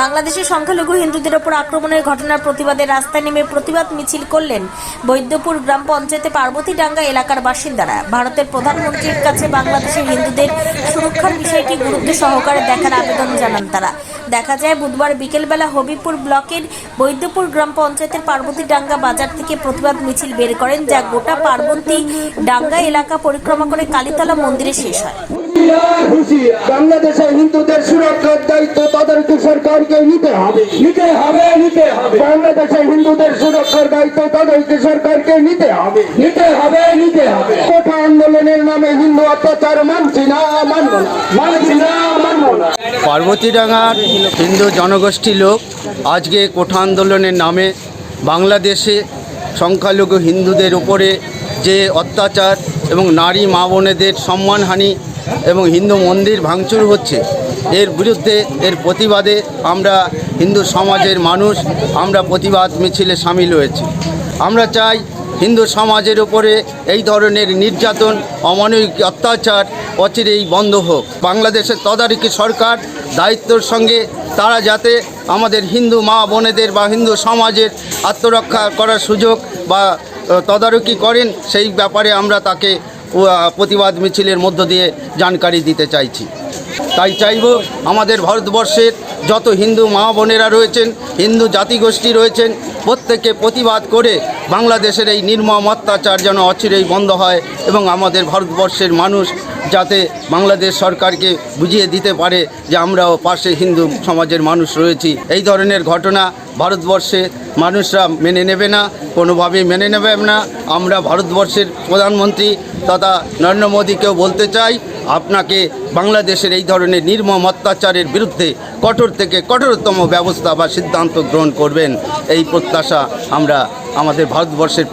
বাংলাদেশের সংখ্যালঘু হিন্দুদের ওপর আক্রমণের ঘটনার প্রতিবাদে রাস্তায় নেমে প্রতিবাদ মিছিল করলেন বৈদ্যপুর গ্রাম পঞ্চায়েতে পার্বতীডাঙ্গা এলাকার বাসিন্দারা। ভারতের প্রধানমন্ত্রীর কাছে বাংলাদেশের হিন্দুদের সুরক্ষার বিষয়টি গুরুত্ব সহকারে দেখার আবেদন জানান তারা। দেখা যায় বুধবার বিকেলবেলা হবিপুর ব্লকের বৈদ্যপুর গ্রাম পঞ্চায়েতের পার্বতীডাঙ্গা বাজার থেকে প্রতিবাদ মিছিল বের করেন, যা গোটা পার্বতীডাঙ্গা এলাকা পরিক্রমা করে কালীতলা মন্দিরে শেষ হয়। বাংলাদেশের হিন্দুদের সুরক্ষার দায়িত্ব তদারকি সরকারকে নিতে হবে। বাংলাদেশের হিন্দুদের সুরক্ষার দায়িত্ব তদারকি সরকারকে নিতে হবে। কোটা আন্দোলনের নামে হিন্দু অত্যাচার মানছি না, মানব না। পার্বতীডাঙ্গার হিন্দু জনগোষ্ঠী লোক আজকে কোঠা আন্দোলনের নামে বাংলাদেশে সংখ্যালঘু হিন্দুদের উপরে যে অত্যাচার এবং নারী মা বোনেদের সম্মানহানি এবং হিন্দু মন্দির ভাঙচুর হচ্ছে, এর বিরুদ্ধে এর প্রতিবাদে আমরা হিন্দু সমাজের মানুষ আমরা প্রতিবাদ মিছিলে সামিল হয়েছি। আমরা চাই হিন্দু সমাজের উপরে এই ধরনের নির্যাতন অমানবিক অত্যাচার অচিরেই বন্ধ হোক। বাংলাদেশের তদারকি সরকার দায়িত্বর সঙ্গে তারা যাতে আমাদের হিন্দু মা বোনেদের বা হিন্দু সমাজের আত্মরক্ষা করার সুযোগ বা তদারকি করেন, সেই ব্যাপারে আমরা তাকে প্রতিবাদ মিছিলের মধ্য দিয়ে জানকারি দিতে চাইছি। তাই চাইব আমাদের ভারতবর্ষের যত হিন্দু মা বোনেরা রয়েছেন, হিন্দু জাতিগোষ্ঠী রয়েছেন, প্রত্যেকে প্রতিবাদ করে বাংলাদেশের এই নির্মম অত্যাচার যেন অচিরেই বন্ধ হয় এবং আমাদের ভারতবর্ষের মানুষ যাতে বাংলাদেশ সরকারকে বুঝিয়ে দিতে পারে যে আমরাও পাশে হিন্দু সমাজের মানুষ রয়েছি। এই ধরনের ঘটনা ভারতবর্ষে মানুষরা মেনে নেবে না, কোনোভাবেই মেনে নেবে না। আমরা ভারতবর্ষের প্রধানমন্ত্রী তথা নরেন্দ্র মোদীকেও বলতে চাই, আপনাকে বাংলাদেশের এই ধরনের নির্মম অত্যাচারের বিরুদ্ধে কঠোর থেকে কঠোরতম ব্যবস্থা বা সিদ্ধান্ত গ্রহণ করবেন, এই প্রত্যাশা আমরা আমাদের ভারতবর্ষের